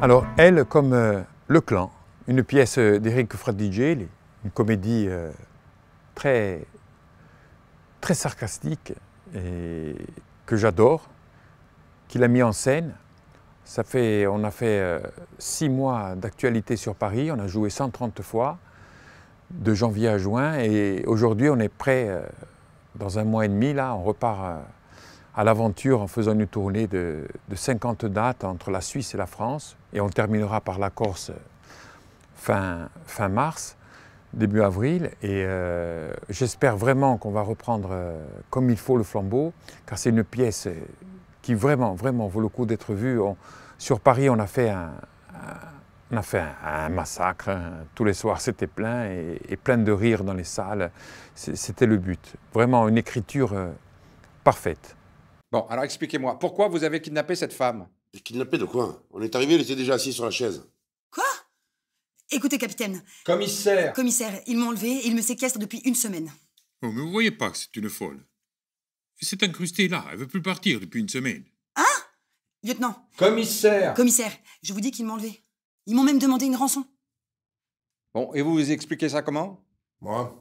Alors, elle, comme Le Clan, une pièce d'Éric Fradigieli, une comédie très sarcastique et que j'adore, qu'il a mis en scène. On a fait 6 mois d'actualité sur Paris, on a joué 130 fois, de janvier à juin, et aujourd'hui on est prêt, dans 1 mois et demi, là, on repart à l'aventure en faisant une tournée de 50 dates entre la Suisse et la France, et on terminera par la Corse fin mars, début avril, et j'espère vraiment qu'on va reprendre comme il faut le flambeau, car c'est une pièce qui vraiment vaut le coup d'être vue. Sur Paris, on a fait un massacre, hein. Tous les soirs c'était plein et plein de rires dans les salles, c'était le but. Vraiment une écriture parfaite. Bon, alors expliquez-moi, pourquoi vous avez kidnappé cette femme? Et kidnappé de quoi? On est arrivé, il était déjà assis sur la chaise. Quoi? Écoutez, capitaine. Commissaire! Commissaire, ils m'ont enlevé et ils me séquestrent depuis 1 semaine. Oh, mais vous voyez pas que c'est une folle. Elle s'est incrustée là, elle veut plus partir depuis 1 semaine. Hein? Lieutenant. Commissaire! Commissaire, je vous dis qu'ils m'ont enlevé. Ils m'ont même demandé une rançon. Bon, et vous expliquez ça comment? Moi,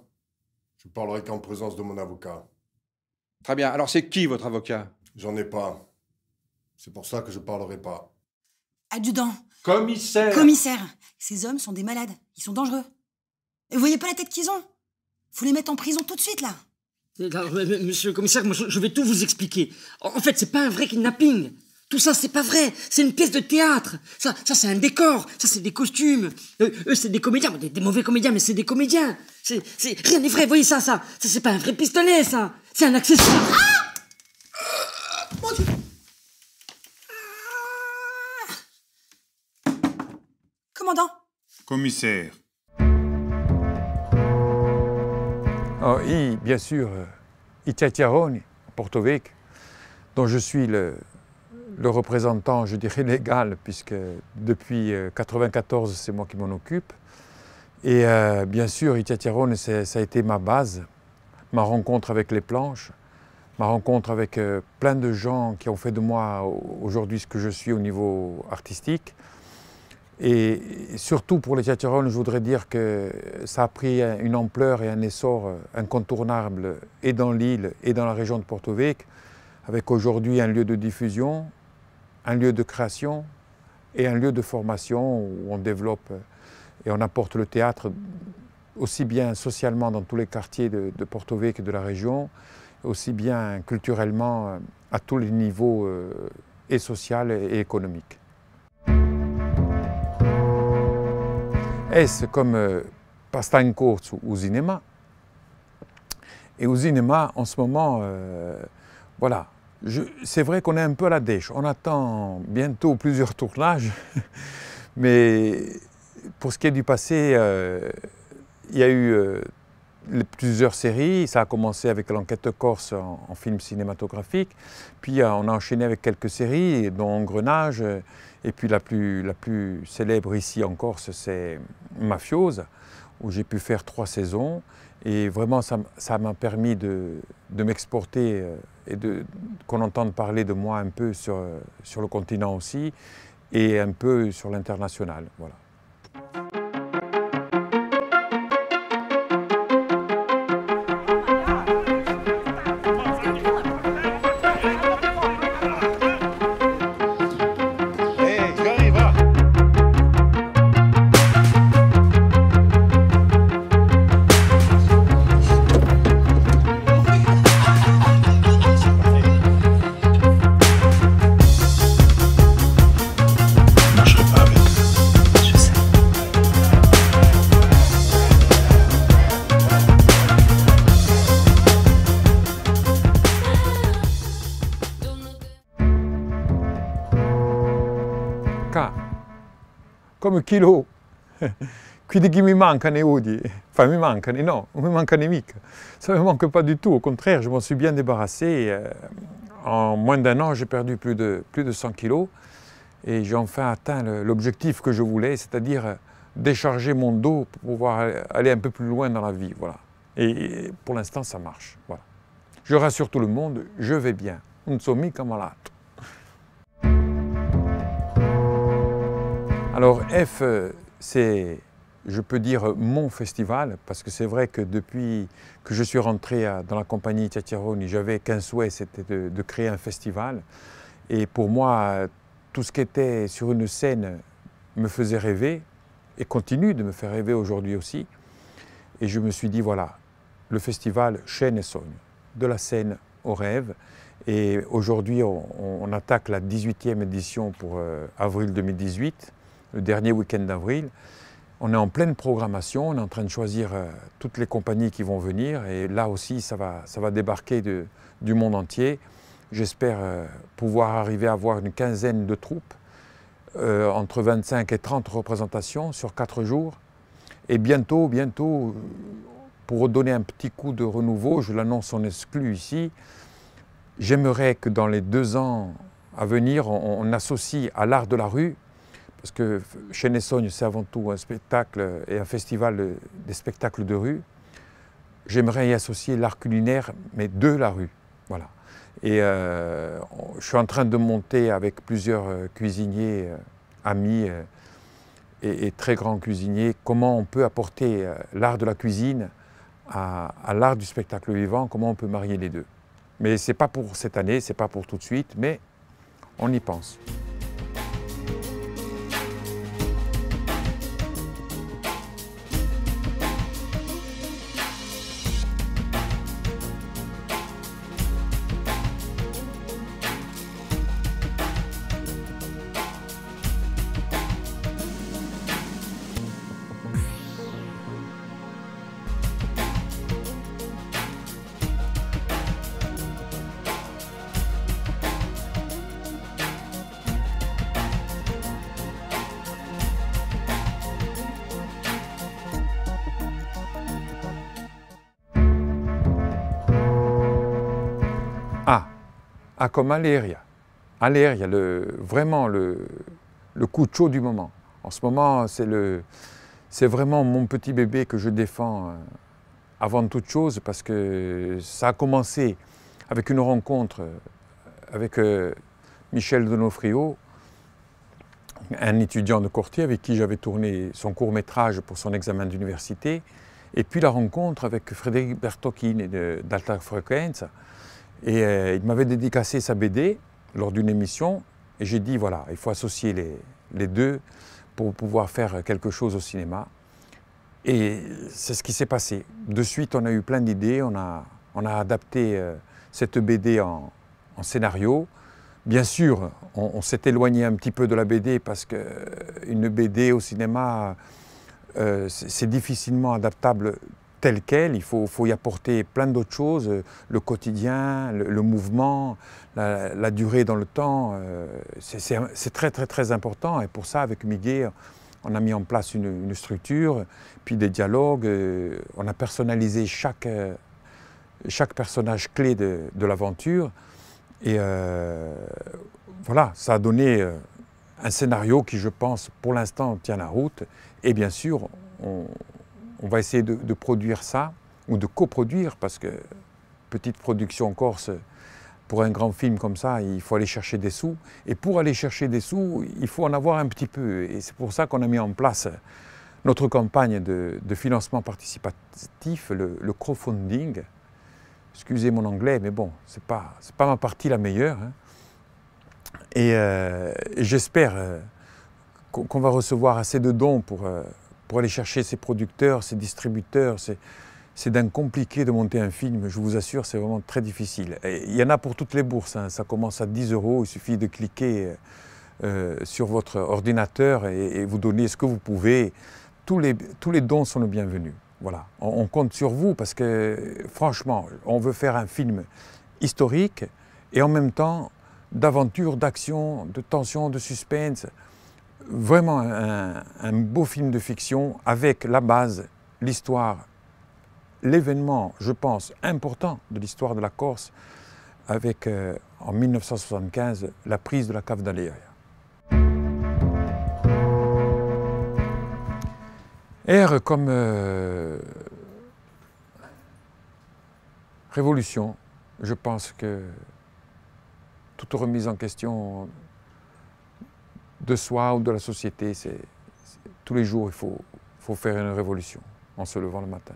je parlerai qu'en présence de mon avocat. Très bien, alors c'est qui votre avocat? J'en ai pas. C'est pour ça que je parlerai pas. Adjudant. Commissaire! Commissaire, ces hommes sont des malades. Ils sont dangereux. Et vous voyez pas la tête qu'ils ont? Faut les mettre en prison tout de suite, là. Alors, monsieur le commissaire, moi, je vais tout vous expliquer. En fait, c'est pas un vrai kidnapping. Tout ça, c'est pas vrai. C'est une pièce de théâtre. Ça c'est un décor. Ça, c'est des costumes. Eux, c'est des comédiens. Des mauvais comédiens, mais c'est des comédiens. Rien n'est vrai. Vous voyez ça. Ça, c'est pas un vrai pistolet, ça. C'est un accessoire. Ah! Mon Dieu! Commandant. Commissaire. Oh, bien sûr, i Chiacchieroni, à Porto Vecchio, dont je suis le représentant, je dirais, légal, puisque depuis 1994, c'est moi qui m'en occupe. Et bien sûr, i Chiacchieroni, ça a été ma base, ma rencontre avec les planches, ma rencontre avec plein de gens qui ont fait de moi aujourd'hui ce que je suis au niveau artistique. Et surtout pour les Chiacchieroni, je voudrais dire que ça a pris une ampleur et un essor incontournable et dans l'île et dans la région de Porto Vecchio, avec aujourd'hui un lieu de diffusion, un lieu de création et un lieu de formation où on développe et on apporte le théâtre aussi bien socialement dans tous les quartiers de Porto Vecchio et de la région, aussi bien culturellement à tous les niveaux et social et économique. È comme sta in corso au cinéma. Et au cinéma, en ce moment, voilà, c'est vrai qu'on est un peu à la dèche. On attend bientôt plusieurs tournages, mais pour ce qui est du passé, il y a eu plusieurs séries. Ça a commencé avec l'Enquête corse en film cinématographique, puis on a enchaîné avec quelques séries, dont Engrenage, et puis la plus célèbre ici en Corse, c'est Mafiosa, où j'ai pu faire 3 saisons. Et vraiment, ça m'a permis de m'exporter et qu'on entende parler de moi un peu sur le continent aussi, et un peu sur l'international. Voilà. Come chilo, quelli che mi mancano odi, enfin mi mancano, non, non mi mancano mica. Ça ne me manque pas du tout, au contraire, je m'en suis bien débarrassé. En moins d'1 an, j'ai perdu plus de 100 kilos et j'ai enfin atteint l'objectif que je voulais, c'est-à-dire décharger mon dos pour pouvoir aller un peu plus loin dans la vie. Voilà. Et pour l'instant, ça marche. Voilà. Je rassure tout le monde, je vais bien. Non sono mica malato. Alors F, c'est, je peux dire, mon festival, parce que c'est vrai que depuis que je suis rentré dans la compagnie Ciacciaroni, j'avais qu'un souhait, c'était de créer un festival. Et pour moi, tout ce qui était sur une scène me faisait rêver, et continue de me faire rêver aujourd'hui aussi. Et je me suis dit, voilà, le festival Scène e Sogno, de la scène au rêve. Et aujourd'hui, on attaque la 18e édition pour avril 2018, le dernier week-end d'avril. On est en pleine programmation, on est en train de choisir toutes les compagnies qui vont venir. Et là aussi, ça va débarquer du monde entier. J'espère pouvoir arriver à avoir une quinzaine de troupes, entre 25 et 30 représentations sur 4 jours. Et bientôt, pour donner un petit coup de renouveau, je l'annonce en exclu ici, j'aimerais que dans les 2 ans à venir, on associe à l'art de la rue, parce que Scène e Sogno, c'est avant tout un spectacle et un festival des spectacles de rue. J'aimerais y associer l'art culinaire, mais de la rue. Voilà. Et je suis en train de monter avec plusieurs cuisiniers, amis et très grands cuisiniers, comment on peut apporter l'art de la cuisine à l'art du spectacle vivant, comment on peut marier les deux. Mais ce n'est pas pour cette année, ce n'est pas pour tout de suite, mais on y pense. Ah, comme Aleria. Aleria, vraiment le coup de chaud du moment. En ce moment, c'est vraiment mon petit bébé que je défends avant toute chose, parce que ça a commencé avec une rencontre avec Michel Donofrio, un étudiant de Corti avec qui j'avais tourné son court-métrage pour son examen d'université, et puis la rencontre avec Frédéric Bertocchini d'Alta Frequenza. Et il m'avait dédicacé sa BD lors d'une émission, et j'ai dit voilà, il faut associer les deux pour pouvoir faire quelque chose au cinéma. Et c'est ce qui s'est passé. De suite, on a eu plein d'idées, on a adapté cette BD en scénario. Bien sûr, on s'est éloigné un petit peu de la BD, parce qu'une BD au cinéma, c'est difficilement adaptable telle quelle. Il faut y apporter plein d'autres choses, le quotidien, le mouvement, la durée dans le temps. C'est très important, et pour ça, avec Miguel, on a mis en place une structure, puis des dialogues, on a personnalisé chaque personnage clé de l'aventure, et voilà, ça a donné un scénario qui, je pense, pour l'instant, tient la route, et bien sûr, on va essayer de produire ça, ou de coproduire, parce que petite production corse, pour un grand film comme ça, il faut aller chercher des sous. Et pour aller chercher des sous, il faut en avoir un petit peu. Et c'est pour ça qu'on a mis en place notre campagne de financement participatif, le crowdfunding. Excusez mon anglais, mais bon, c'est pas ma partie la meilleure, hein. Et j'espère qu'on va recevoir assez de dons pour aller chercher ces producteurs, ces distributeurs. C'est d'un compliqué de monter un film, je vous assure, c'est vraiment très difficile. Et il y en a pour toutes les bourses, hein. Ça commence à 10 €, il suffit de cliquer sur votre ordinateur et vous donner ce que vous pouvez. Tous les dons sont les bienvenus. Voilà. On compte sur vous, parce que franchement, on veut faire un film historique et en même temps d'aventure, d'action, de tension, de suspense. Vraiment un beau film de fiction avec la base, l'histoire, l'événement, je pense, important de l'histoire de la Corse, avec en 1975 la prise de la cave d'Aleria. R comme révolution. Je pense que toute remise en question de soi ou de la société. Tous les jours, il faut faire une révolution en se levant le matin.